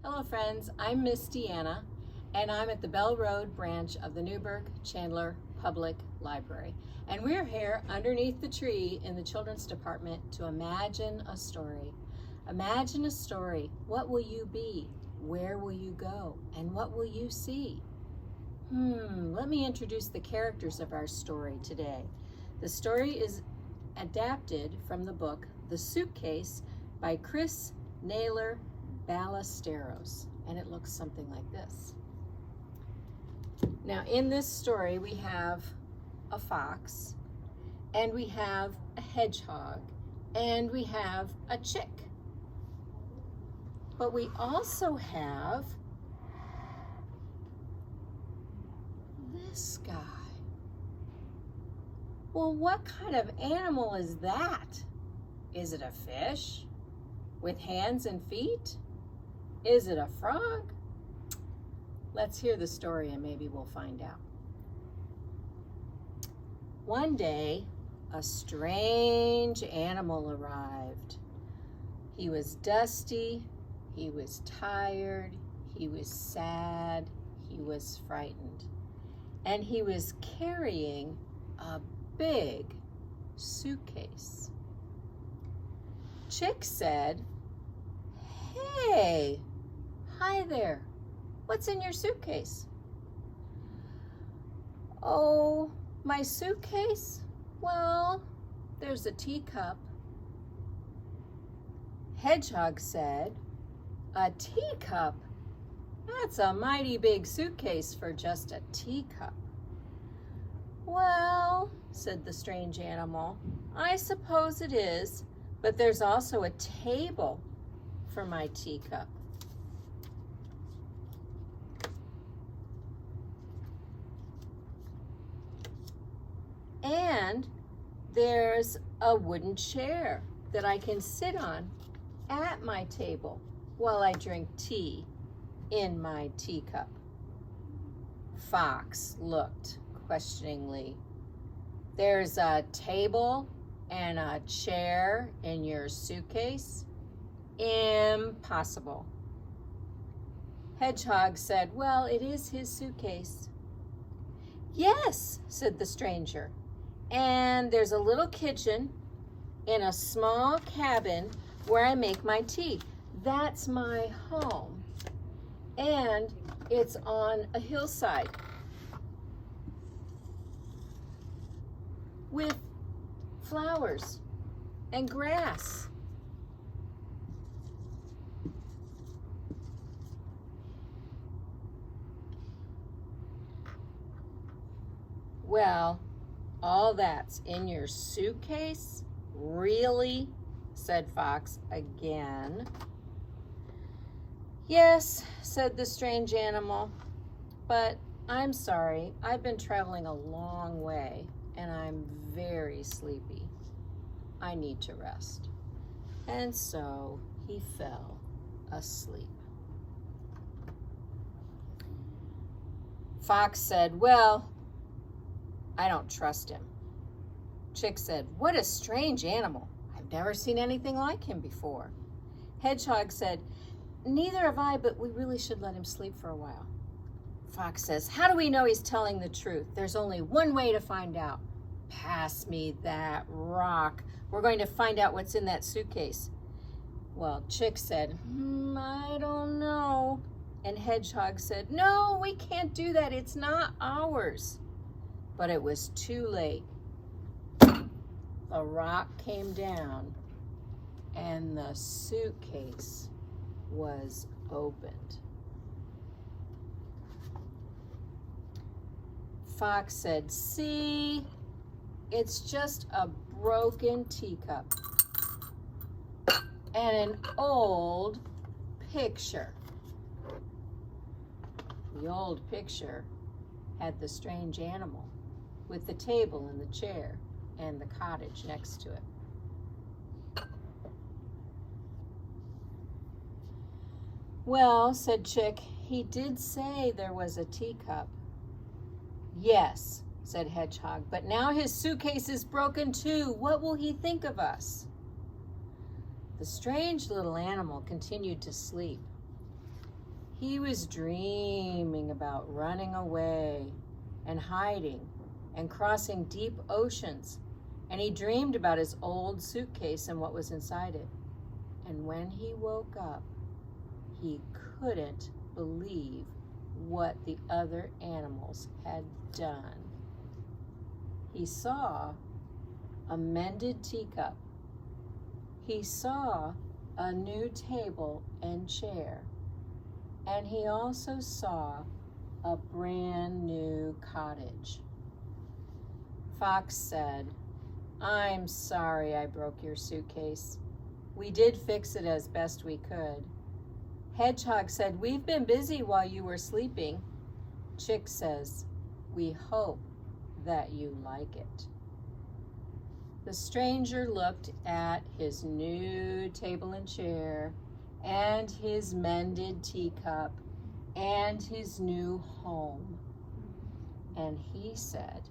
Hello friends, I'm Miss Deanna and I'm at the Bell Road branch of the Newburgh-Chandler Public Library. And we're here underneath the tree in the children's department to imagine a story. Imagine a story. What will you be? Where will you go? And what will you see? Let me introduce the characters of our story today. The story is adapted from the book The Suitcase by Naylor-Ballesteros, and it looks something like this. Now in this story we have a fox, and we have a hedgehog, and we have a chick. But we also have this guy. Well, what kind of animal is that? Is it a fish with hands and feet? Is it a frog? Let's hear the story and maybe we'll find out. One day, a strange animal arrived. He was dusty, he was tired, he was sad, he was frightened, and he was carrying a big suitcase. Chick said, "Hey, hi there. What's in your suitcase?" "Oh, my suitcase? Well, there's a teacup." Hedgehog said, "A teacup? That's a mighty big suitcase for just a teacup." "Well," said the strange animal, "I suppose it is, but there's also a table for my teacup." "And there's a wooden chair that I can sit on at my table while I drink tea in my teacup." Fox looked questioningly. "There's a table and a chair in your suitcase? Impossible." Hedgehog said, "Well, it is his suitcase." "Yes," said the stranger, "and there's a little kitchen in a small cabin where I make my tea. That's my home, and it's on a hillside with flowers and grass." "Well, all that's in your suitcase? Really?" said Fox again. "Yes," said the strange animal, "but I'm sorry. I've been traveling a long way and I'm very sleepy. I need to rest." And so he fell asleep. Fox said, "Well, I don't trust him." Chick said, "What a strange animal. I've never seen anything like him before." Hedgehog said, "Neither have I, but we really should let him sleep for a while." Fox says, "How do we know he's telling the truth? There's only one way to find out. Pass me that rock. We're going to find out what's in that suitcase." Well, Chick said, "I don't know." And Hedgehog said, "No, we can't do that. It's not ours." But it was too late. The rock came down and the suitcase was opened. Fox said, "See, it's just a broken teacup and an old picture." The old picture had the strange animal with the table and the chair and the cottage next to it. "Well," said Chick, "he did say there was a teacup." "Yes," said Hedgehog, "but now his suitcase is broken too. What will he think of us?" The strange little animal continued to sleep. He was dreaming about running away and hiding and crossing deep oceans. And he dreamed about his old suitcase and what was inside it. And when he woke up, he couldn't believe what the other animals had done. He saw a mended teacup. He saw a new table and chair. And he also saw a brand new cottage. Fox said, "I'm sorry I broke your suitcase. We did fix it as best we could." Hedgehog said, "We've been busy while you were sleeping." Chick says, "We hope that you like it." The stranger looked at his new table and chair and his mended teacup and his new home. And he said,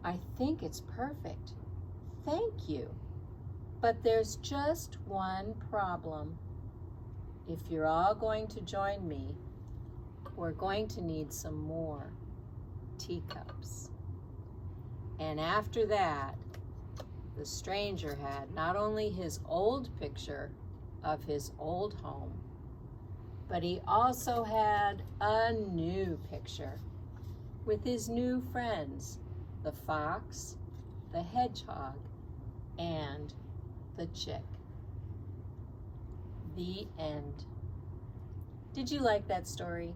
"I think it's perfect. Thank you. But there's just one problem. If you're all going to join me, we're going to need some more teacups." And after that, the stranger had not only his old picture of his old home, but he also had a new picture with his new friends, the fox, the hedgehog, and the chick. The end. Did you like that story?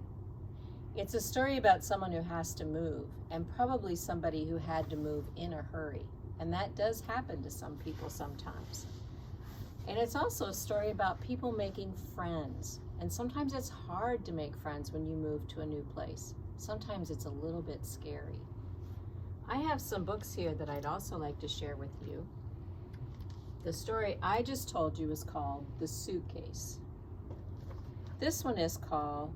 It's a story about someone who has to move, and probably somebody who had to move in a hurry. And that does happen to some people sometimes. And it's also a story about people making friends. And sometimes it's hard to make friends when you move to a new place. Sometimes it's a little bit scary. I have some books here that I'd also like to share with you. The story I just told you is called The Suitcase. This one is called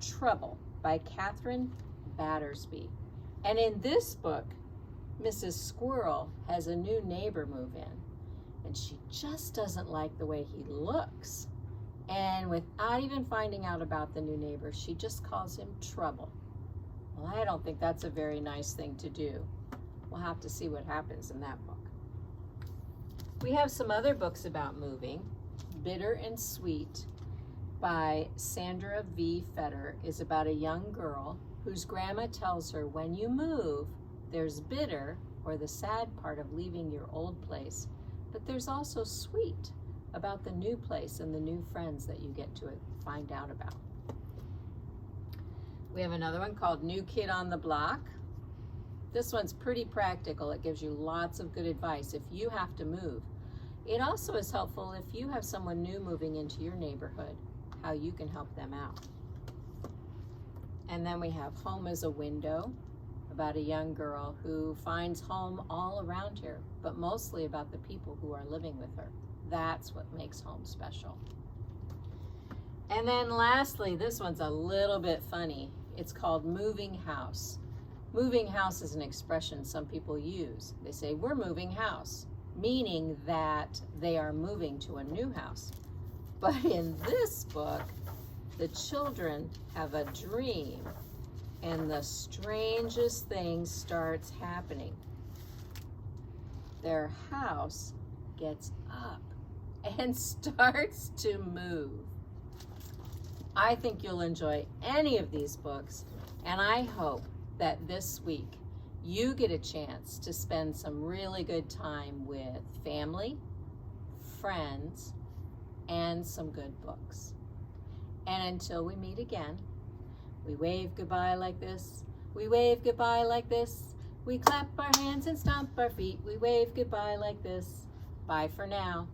Trouble by Katherine Battersby. And in this book, Mrs. Squirrel has a new neighbor move in, and she just doesn't like the way he looks. And without even finding out about the new neighbor, she just calls him Trouble. Well, I don't think that's a very nice thing to do. We'll have to see what happens in that book. We have some other books about moving. Bitter and Sweet by Sandra V. Fetter is about a young girl whose grandma tells her when you move, there's bitter, or the sad part of leaving your old place, but there's also sweet about the new place and the new friends that you get to find out about. We have another one called New Kid on the Block. This one's pretty practical. It gives you lots of good advice if you have to move. It also is helpful if you have someone new moving into your neighborhood, how you can help them out. And then we have Home as a Window, about a young girl who finds home all around her, but mostly about the people who are living with her. That's what makes home special. And then lastly, this one's a little bit funny. It's called Moving House. Moving house is an expression some people use. They say, "We're moving house," meaning that they are moving to a new house. But in this book, the children have a dream, and the strangest thing starts happening. Their house gets up and starts to move. I think you'll enjoy any of these books, and I hope that this week you get a chance to spend some really good time with family, friends, and some good books. And until we meet again, we wave goodbye like this. We wave goodbye like this. We clap our hands and stomp our feet. We wave goodbye like this. Bye for now.